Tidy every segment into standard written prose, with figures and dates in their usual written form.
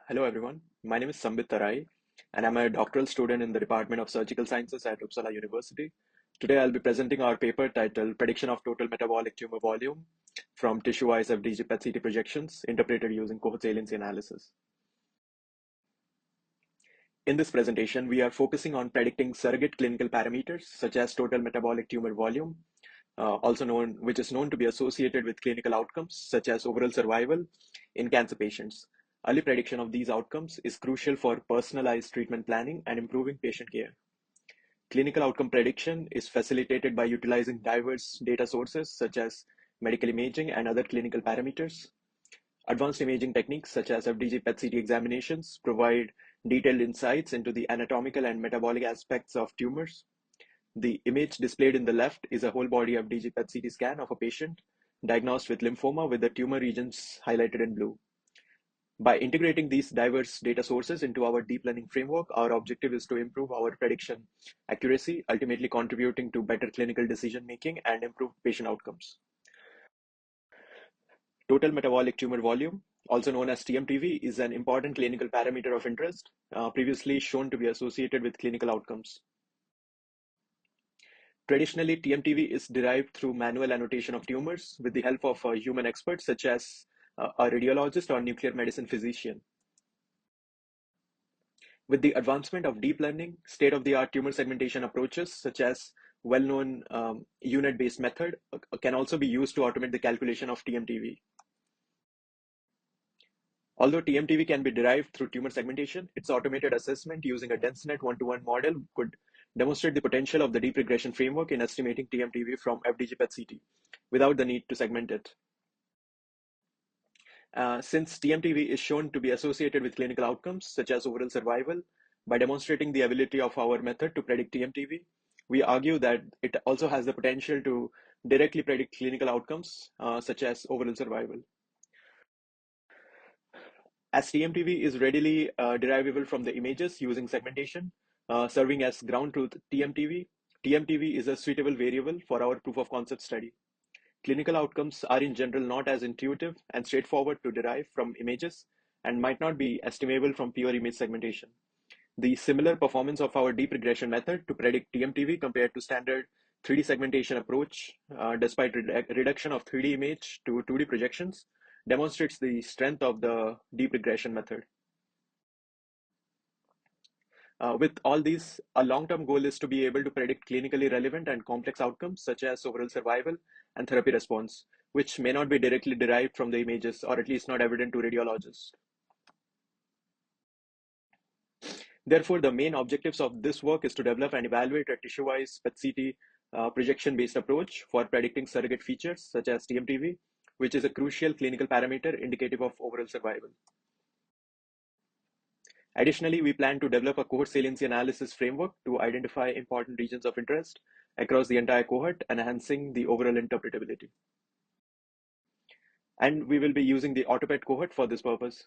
Hello everyone, my name is Sambit Tarai and I'm a doctoral student in the Department of Surgical Sciences at Uppsala University. Today I'll be presenting our paper titled Prediction of Total Metabolic Tumor Volume from Tissue-Wise FDG PET CT Projections Interpreted Using Cohort Saliency Analysis. In this presentation, we are focusing on predicting surrogate clinical parameters such as total metabolic tumor volume, which is known to be associated with clinical outcomes such as overall survival in cancer patients. Early prediction of these outcomes is crucial for personalized treatment planning and improving patient care. Clinical outcome prediction is facilitated by utilizing diverse data sources such as medical imaging and other clinical parameters. Advanced imaging techniques such as FDG PET CT examinations provide detailed insights into the anatomical and metabolic aspects of tumors. The image displayed in the left is a whole body FDG PET CT scan of a patient diagnosed with lymphoma with the tumor regions highlighted in blue. By integrating these diverse data sources into our deep learning framework, our objective is to improve our prediction accuracy, ultimately contributing to better clinical decision making and improved patient outcomes. Total metabolic tumor volume, also known as TMTV, is an important clinical parameter of interest, previously shown to be associated with clinical outcomes. Traditionally, TMTV is derived through manual annotation of tumors with the help of a human expert such as a radiologist or nuclear medicine physician. With the advancement of deep learning, state-of-the-art tumor segmentation approaches such as well-known unit-based method can also be used to automate the calculation of TMTV. Although TMTV can be derived through tumor segmentation, its automated assessment using a DenseNet one-to-one model could demonstrate the potential of the deep regression framework in estimating TMTV from FDG PET CT without the need to segment it. Since TMTV is shown to be associated with clinical outcomes such as overall survival, by demonstrating the ability of our method to predict TMTV, we argue that it also has the potential to directly predict clinical outcomes such as overall survival. As TMTV is readily derivable from the images using segmentation, serving as ground truth TMTV, TMTV is a suitable variable for our proof of concept study. Clinical outcomes are in general not as intuitive and straightforward to derive from images and might not be estimable from pure image segmentation. The similar performance of our deep regression method to predict TMTV compared to standard 3D segmentation approach, despite reduction of 3D image to 2D projections, demonstrates the strength of the deep regression method. With all these, a long-term goal is to be able to predict clinically relevant and complex outcomes such as overall survival and therapy response, which may not be directly derived from the images or at least not evident to radiologists. Therefore, the main objectives of this work is to develop and evaluate a tissue-wise PET CT projection-based approach for predicting surrogate features such as TMTV, which is a crucial clinical parameter indicative of overall survival. Additionally, we plan to develop a cohort saliency analysis framework to identify important regions of interest across the entire cohort, enhancing the overall interpretability. And we will be using the AutoPET cohort for this purpose.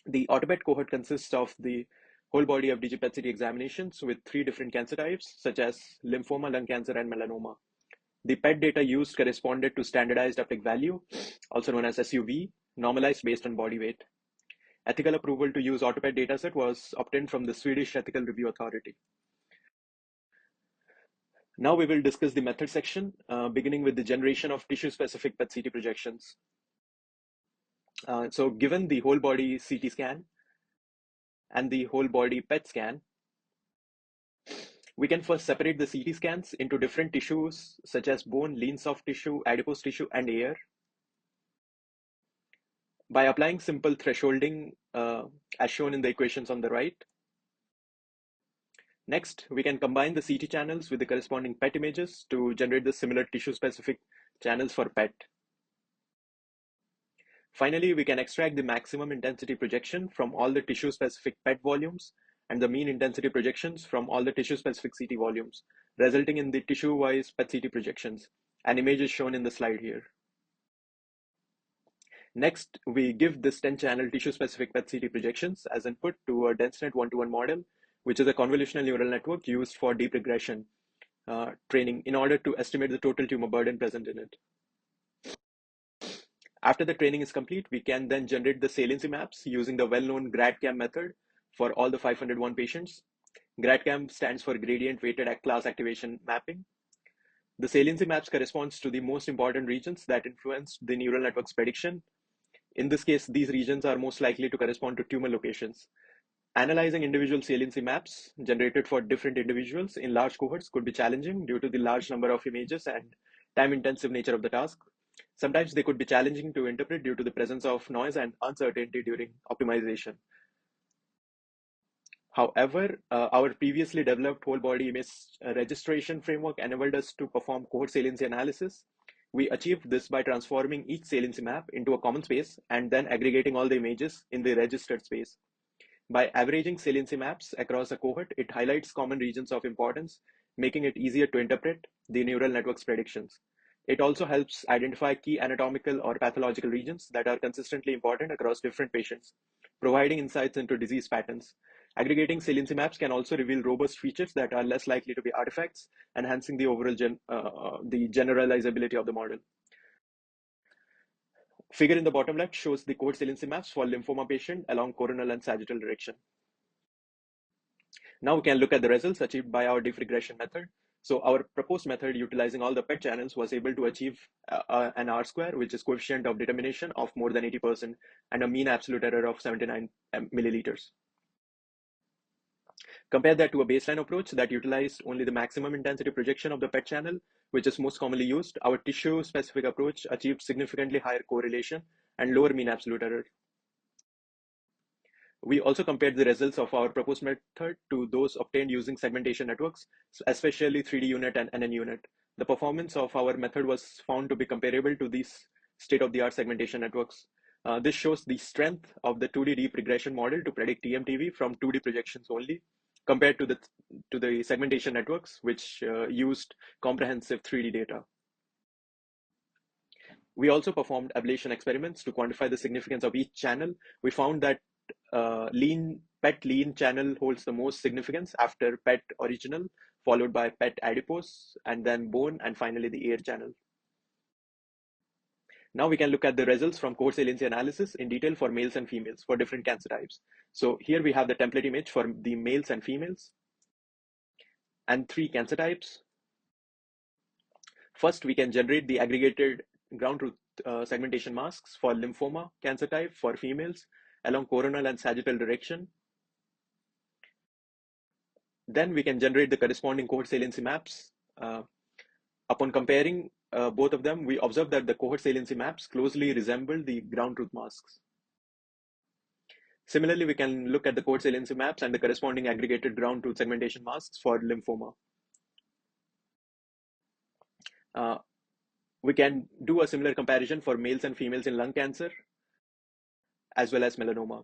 The AutoPET cohort consists of the whole body FDG PET CT examinations with 3 different cancer types, such as lymphoma, lung cancer, and melanoma. The PET data used corresponded to standardized uptake value, also known as SUV, normalized based on body weight. Ethical approval to use AutoPET dataset was obtained from the Swedish Ethical Review Authority. Now we will discuss the method section, beginning with the generation of tissue-specific PET CT projections. So given the whole body CT scan and the whole body PET scan, we can first separate the CT scans into different tissues such as bone, lean soft tissue, adipose tissue, and air. By applying simple thresholding as shown in the equations on the right. Next, we can combine the CT channels with the corresponding PET images to generate the similar tissue-specific channels for PET. Finally, we can extract the maximum intensity projection from all the tissue-specific PET volumes and the mean intensity projections from all the tissue-specific CT volumes, resulting in the tissue-wise PET CT projections. An image is shown in the slide here. Next, we give this 10-channel tissue-specific PET CT projections as input to a DenseNet one-to-one model, which is a convolutional neural network used for deep regression training in order to estimate the total tumor burden present in it. After the training is complete, we can then generate the saliency maps using the well-known GradCam method for all the 501 patients. GradCam stands for Gradient Weighted Class Activation Mapping. The saliency maps corresponds to the most important regions that influence the neural network's prediction. In this case, these regions are most likely to correspond to tumor locations. Analyzing individual saliency maps generated for different individuals in large cohorts could be challenging due to the large number of images and time-intensive nature of the task. Sometimes they could be challenging to interpret due to the presence of noise and uncertainty during optimization. However, our previously developed whole body image registration framework enabled us to perform cohort saliency analysis. We achieved this by transforming each saliency map into a common space and then aggregating all the images in the registered space. By averaging saliency maps across a cohort, it highlights common regions of importance, making it easier to interpret the neural network's predictions. It also helps identify key anatomical or pathological regions that are consistently important across different patients, providing insights into disease patterns. Aggregating saliency maps can also reveal robust features that are less likely to be artifacts, enhancing the overall the generalizability of the model. Figure in the bottom left shows the cohort saliency maps for lymphoma patient along coronal and sagittal direction. Now we can look at the results achieved by our deep regression method. So our proposed method utilizing all the PET channels was able to achieve an R square, which is coefficient of determination of more than 80% and a mean absolute error of 79 milliliters. Compare that to a baseline approach that utilized only the maximum intensity projection of the PET channel, which is most commonly used. Our tissue-specific approach achieved significantly higher correlation and lower mean absolute error. We also compared the results of our proposed method to those obtained using segmentation networks, especially 3D unit and NN unit. The performance of our method was found to be comparable to these state-of-the-art segmentation networks. This shows the strength of the 2D deep regression model to predict TMTV from 2D projections only, compared to the segmentation networks, which used comprehensive 3D data. We also performed ablation experiments to quantify the significance of each channel. We found that PET lean channel holds the most significance after PET original, followed by PET adipose, and then bone, and finally the air channel. Now we can look at the results from cohort saliency analysis in detail for males and females for different cancer types. So here we have the template image for the males and females and 3 cancer types. First, we can generate the aggregated ground truth segmentation masks for lymphoma cancer type for females along coronal and sagittal direction. Then we can generate the corresponding cohort saliency maps. Upon comparing both of them, we observe that the cohort saliency maps closely resemble the ground truth masks. Similarly, we can look at the cohort saliency maps and the corresponding aggregated ground truth segmentation masks for lymphoma. We can do a similar comparison for males and females in lung cancer, as well as melanoma.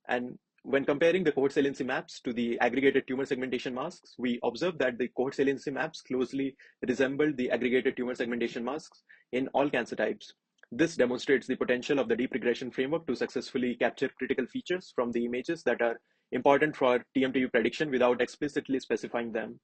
And when comparing the cohort saliency maps to the aggregated tumor segmentation masks, we observe that the cohort saliency maps closely resemble the aggregated tumor segmentation masks in all cancer types. This demonstrates the potential of the deep regression framework to successfully capture critical features from the images that are important for TMTU prediction without explicitly specifying them.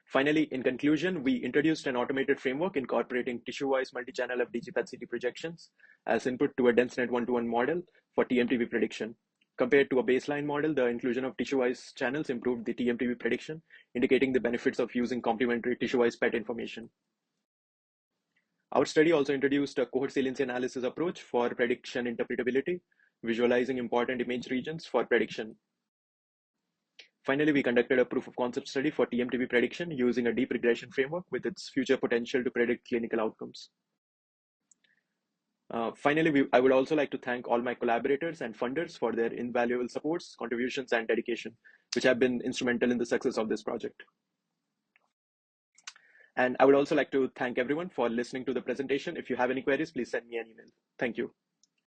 Finally, in conclusion, we introduced an automated framework incorporating tissue-wise multi-channel FDG PET CT projections as input to a DenseNet 1-to-1 model for TMTV prediction. Compared to a baseline model, the inclusion of tissue-wise channels improved the TMTV prediction, indicating the benefits of using complementary tissue-wise PET information. Our study also introduced a cohort saliency analysis approach for prediction interpretability, visualizing important image regions for prediction. Finally, we conducted a proof of concept study for TMTB prediction using a deep regression framework with its future potential to predict clinical outcomes. Finally, I would also like to thank all my collaborators and funders for their invaluable supports, contributions, and dedication, which have been instrumental in the success of this project. And I would also like to thank everyone for listening to the presentation. If you have any queries, please send me an email. Thank you.